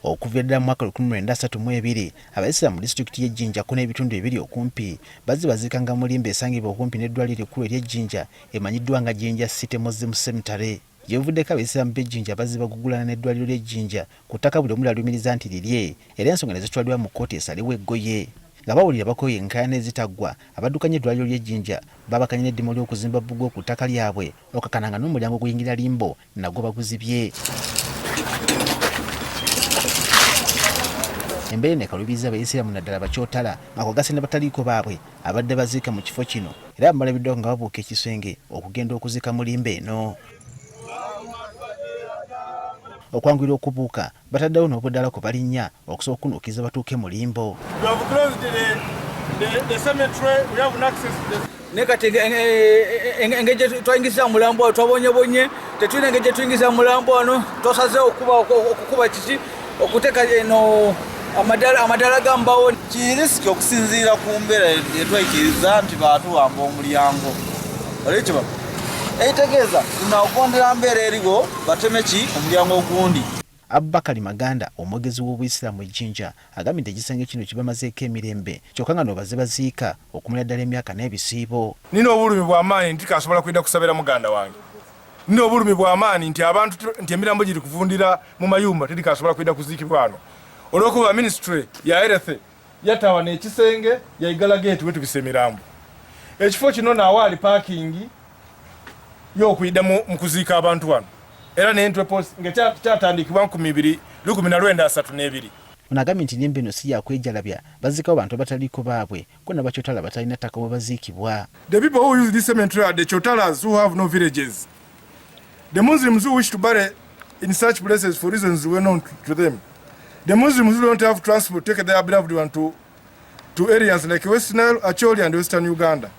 Okuva ddala mu mwaka 1932 Abayisiramu mu disitulikiti y'e Jinja n'ebitundu ebiri okumpi baziika mu limbo esangibwa okumpi n'eddwaliro ekkulu ery'e Jinja emanyiddwa nga Jinja City Muslim Cemetery. Yevuddeko Abayisiramu b'e Jinja bagugulana n'eddwaliro ly'e Jinja ku ttaka buli omu alumiriza nti ly'e era ensonga ne zitwalibwa mu kkooti esaliwo eggoye. Nga bawulira bakoye enkaayana ezitaggwa Abaddukanya eddwaliro ly'e Jinja babakanya n'eddimu ly'okuzimba bbugwe ku ttaka lyabwe okakananga n'omulyango oguyingira limbo nagwo baguzibye. Embeera nekalubiza Abayisiramu naddala bakyotala akogase n'abataliiko baabwe abadde baziika mu kifo kino era balabiddwako nga babuuka ekisenge okugenda okuziika mu limbo eno. Okwanguyira okubuuka bataddewo n'obuddala ku balinnya okusobola okunuukiriza batuuke mu limbo. Ne kati engeri twayingiza mulambo twabonyebonye tetulina engeri tuyingiza mulambo wano twasazeewo okukuba kiki okuteeka eno amadala gambawo. Kirisiki okusinziira ku mbeera etwayikiriza nti baatuwamba omulyango olwekyo ekitegeeza tunaagondera mbeera eriwo bateme ki omulyango ogundi. Abubakar Maganda omwogezi w'Obuyisiraamu Jinja agambye nti ekisenge kino kibamazeeko emirembe kyokka nga n'obaze baziika okumala ddala emyaka n'ebisiibo. Nina obulumi bw'amaanyi nti kasobola kwenda kusabira muganda wange. Nina obulumi bw'amaanyi nti abantu nti emirambo giri kuvundira mu mayumba teri kasobola kwenda kuziikibwa wano. Olw'okuba ministry ya health yatawa n'ekisenge yayigala gate wetu bisemirambo. Ekifo kino naawaali parking y'okuyidda mu kuziika abantu wano. Era n'entwe post nga kyatandikibwa 2032. Onagambye nti limbo eno si yakwejalabya baziikawo bantu abataliiko baabwe ko n'abakyotala batalina ttaka we baziikibwa. The people who use this cemetery are the chotalas who have no villages. The Muslims who wish to bury in such places for reasons well known to them. The Muslims who don't have transport take their beloved one to areas like West Nile, Acholi and Western Uganda.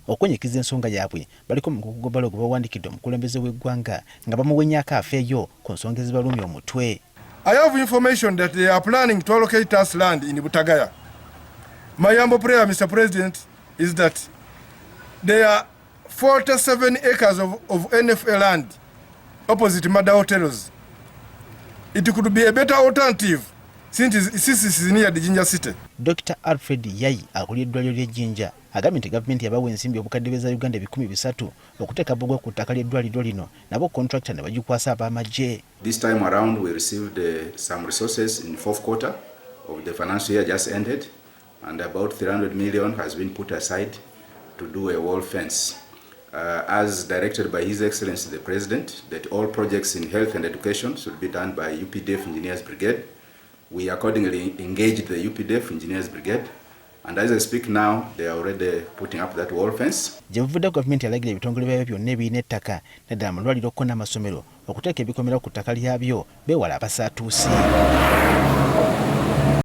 Okwenyikiza ensonga yaabwe baliko mu kugobalo gwe bawandikidde omukulembeze w'eggwanga nga bamuwenyaako afeeyo ku nsonga ezibalumya omutwe. I have information that they are planning to allocate us land in Butagaya. My humble prayer, Mr. President, is that there are 47 acres of NFA land opposite Mada Hotels. It could be a better alternative since it is near the Jinja City. Dr. Alfred Yai akulira eddwaliro ly'e Jinja agambye nti gavumenti yabawa ensimbi obukadde beza Uganda 300 okuteeka bbugwe ku ttaka ly'eddwaliro lino nabo contractor ne bagikwasa ab'amagye. This time around we received some resources in fourth quarter of the financial year just ended, and about 300 million has been put aside to do a wall fence. As directed by His Excellency the President, that all projects in health and education should be done by UPDF Engineers Brigade. We accordingly engaged the UPDF Engineers Brigade, and as I speak now, they are already putting up that wall fence. Gyebuvuddeko gavumenti yalagira ebitongole byayo byonna ebirina ettaka naddala mu lwaliro ko n'amasomero okuteeka ebikomera ku ttaka lyabyo beewala abasaatuusi.